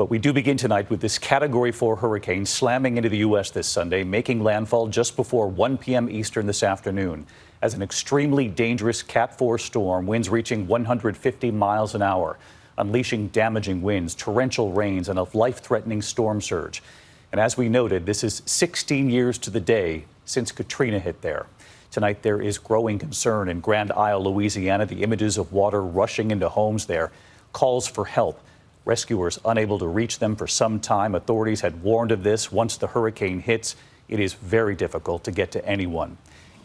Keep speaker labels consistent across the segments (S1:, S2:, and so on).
S1: But we do begin tonight with this Category 4 hurricane slamming into the U.S. this Sunday, making landfall just before 1 p.m. Eastern this afternoon. As an extremely dangerous Cat 4 storm, winds reaching 150 miles an hour, unleashing damaging winds, torrential rains, and a life-threatening storm surge. And as we noted, this is 16 years to the day since Katrina hit there. Tonight, there is growing concern in Grand Isle, Louisiana. The images of water rushing into homes there, calls for help. Rescuers unable to reach them for some time. Authorities had warned of this. Once the hurricane hits, it is very difficult to get to anyone.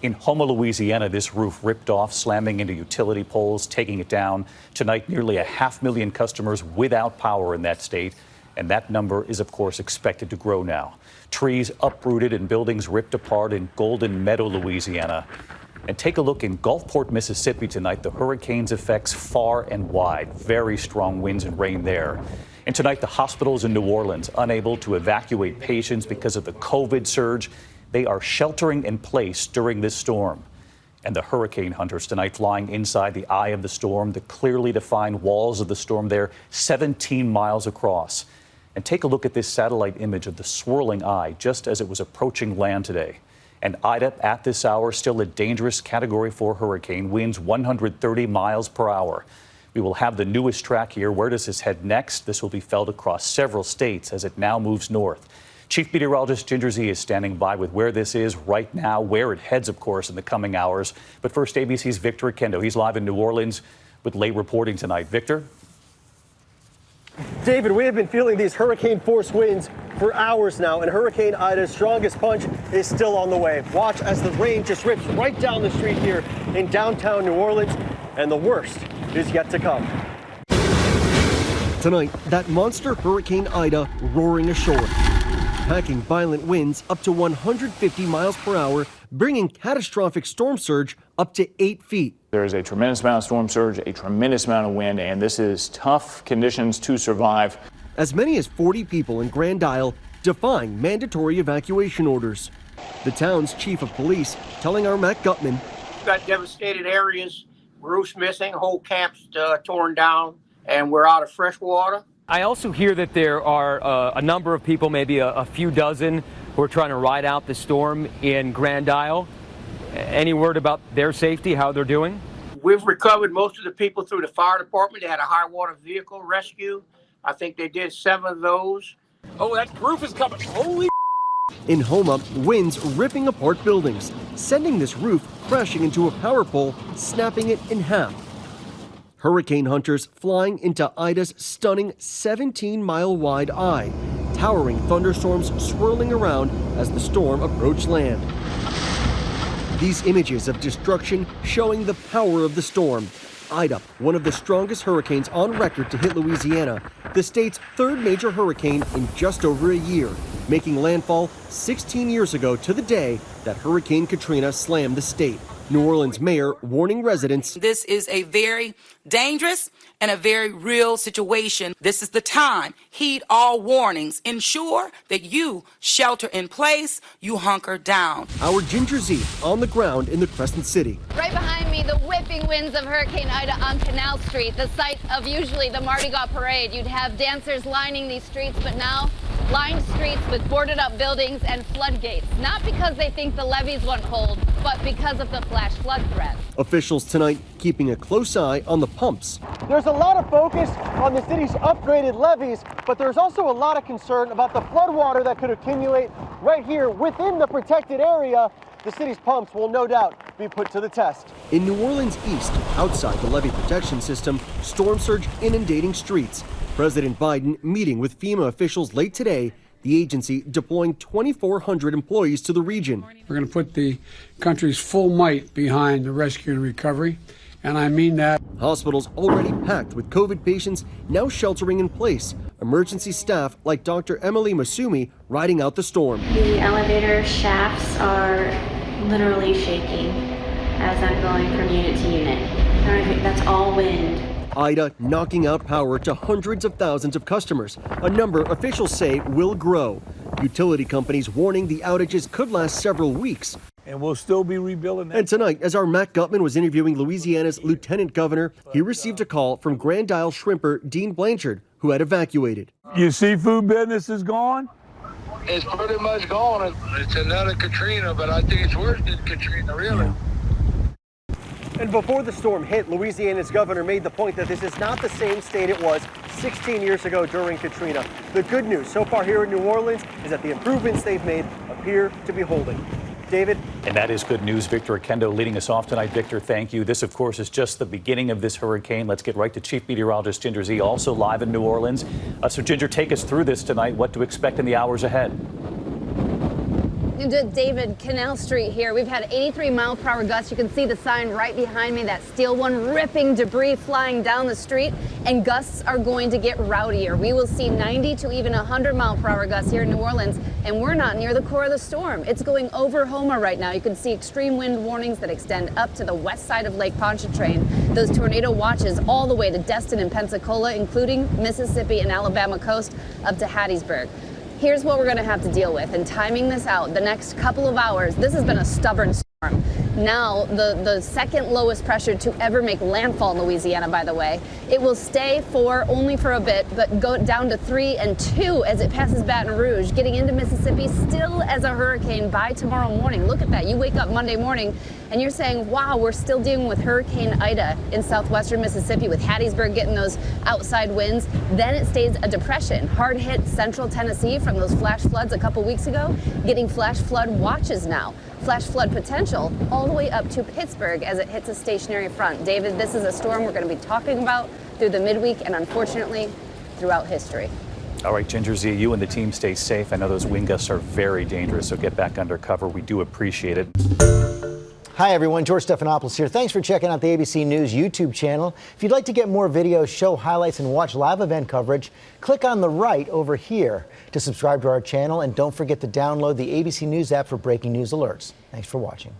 S1: In Houma, Louisiana, this roof ripped off, slamming into utility poles, taking it down. Tonight, nearly 500,000 customers without power in that state. And that number is, of course, expected to grow now. Trees uprooted and buildings ripped apart in Golden Meadow, Louisiana. And take a look in Gulfport, Mississippi tonight. The hurricane's effects far and wide. Very strong winds and rain there. And tonight, the hospitals in New Orleans unable to evacuate patients because of the COVID surge. They are sheltering in place during this storm. And the hurricane hunters tonight flying inside the eye of the storm, the clearly defined walls of the storm there, 17 miles across. And take a look at this satellite image of the swirling eye just as it was approaching land today. And Ida, at this hour, still a dangerous Category 4 hurricane, winds 130 miles per hour. We will have the newest track here. Where does this head next? This will be felt across several states as it now moves north. Chief Meteorologist Ginger Zee is standing by with where this is right now, where it heads, of course, in the coming hours. But first, ABC's Victor Oquendo. He's live in New Orleans with late reporting tonight. Victor?
S2: David, we have been feeling these hurricane-force winds for hours now, and Hurricane Ida's strongest punch is still on the way. Watch as the rain just rips right down the street here in downtown New Orleans, and the worst is yet to come. Tonight, that monster Hurricane Ida roaring ashore, packing violent winds up to 150 miles per hour, bringing catastrophic storm surge up to 8 feet.
S3: There is a tremendous amount of storm surge, a tremendous amount of wind, and this is tough conditions to survive.
S2: As many as 40 people in Grand Isle defying mandatory evacuation orders. The town's chief of police telling our Matt Gutman,
S4: We've got devastated areas, roofs missing, whole camps torn down, and we're out of fresh water.
S5: I also hear that there are a number of people, maybe a few dozen, who are trying to ride out the storm in Grand Isle. Any word about their safety, how they're doing?
S4: We've recovered most of the people through the fire department. They had a high water vehicle rescue. I think they did 7 of those.
S5: Oh, that roof is coming. Holy!
S2: In Houma, winds ripping apart buildings, sending this roof crashing into a power pole, snapping it in half. Hurricane hunters flying into Ida's stunning 17-mile wide eye, towering thunderstorms swirling around as the storm approached land. These images of destruction showing the power of the storm. Ida, one of the strongest hurricanes on record to hit Louisiana, the state's 3rd major hurricane in just over a year, making landfall 16 years ago to the day that Hurricane Katrina slammed the state. New Orleans mayor warning residents.
S6: This is a very dangerous and a very real situation. This is the time. Heed all warnings. Ensure that you shelter in place, you hunker down.
S2: Our Ginger Zee on the ground in the Crescent City.
S7: Right behind me, the whipping winds of Hurricane Ida on Canal Street, the site of usually the Mardi Gras parade. You'd have dancers lining these streets, but now lined streets with boarded up buildings and floodgates. Not because they think the levees won't hold, but because of the flash flood threat.
S2: Officials tonight keeping a close eye on the pumps. There's a lot of focus on the city's upgraded levees, but there's also a lot of concern about the flood water that could accumulate right here within the protected area. The city's pumps will no doubt be put to the test. In New Orleans East, outside the levee protection system, storm surge inundating streets. President Biden meeting with FEMA officials late today, the agency deploying 2,400 employees to the region.
S8: We're going to put the country's full might behind the rescue and recovery, and I mean that.
S2: Hospitals already packed with COVID patients now sheltering in place. Emergency staff like Dr. Emily Masumi riding out the storm.
S9: The elevator shafts are literally shaking as I'm going from unit to unit. That's all wind.
S2: Ida knocking out power to hundreds of thousands of customers, a number officials say will grow. Utility companies warning the outages could last several weeks.
S10: And we'll still be rebuilding that.
S2: And tonight, as our Matt Gutman was interviewing Louisiana's lieutenant governor, he received a call from Grand Isle shrimper Dean Blanchard, who who had evacuated.
S10: Your seafood business is gone?
S11: It's pretty much gone. It's another Katrina, but I think it's worse than Katrina, really.
S2: And before the storm hit, Louisiana's governor made the point that this is not the same state it was 16 years ago during Katrina. The good news so far here in New Orleans is that the improvements they've made appear to be holding. David?
S1: And that is good news. Victor Oquendo leading us off tonight. Victor, thank you. This, of course, is just the beginning of this hurricane. Let's get right to Chief Meteorologist Ginger Zee, also live in New Orleans. So, Ginger, take us through this tonight. What to expect in the hours ahead?
S7: David, Canal Street here. We've had 83-mile-per-hour gusts. You can see the sign right behind me, that steel one, ripping debris flying down the street, and gusts are going to get rowdier. We will see 90 to even 100-mile-per-hour gusts here in New Orleans, and we're not near the core of the storm. It's going over Houma right now. You can see extreme wind warnings that extend up to the west side of Lake Pontchartrain. Those tornado watches all the way to Destin and Pensacola, including Mississippi and Alabama coast up to Hattiesburg. Here's what we're going to have to deal with, and timing this out the next couple of hours. This has been a stubborn storm. Now, the second lowest pressure to ever make landfall in Louisiana, by the way. It will stay only for a bit, but go down to 3 and 2 as it passes Baton Rouge, getting into Mississippi still as a hurricane by tomorrow morning. Look at that. You wake up Monday morning and you're saying, wow, we're still dealing with Hurricane Ida in southwestern Mississippi with Hattiesburg getting those outside winds. Then it stays a depression. Hard hit central Tennessee from those flash floods a couple weeks ago, getting flash flood watches now. Flash flood potential all the way up to Pittsburgh as it hits a stationary front. David, this is a storm we're going to be talking about through the midweek and unfortunately throughout history.
S1: All right, Ginger Zee, you and the team stay safe. I know those wind gusts are very dangerous, so get back under cover. We do appreciate it.
S12: Hi, everyone. George Stephanopoulos here. Thanks for checking out the ABC News YouTube channel. If you'd like to get more videos, show highlights, and watch live event coverage, click on the right over here to subscribe to our channel. And don't forget to download the ABC News app for breaking news alerts. Thanks for watching.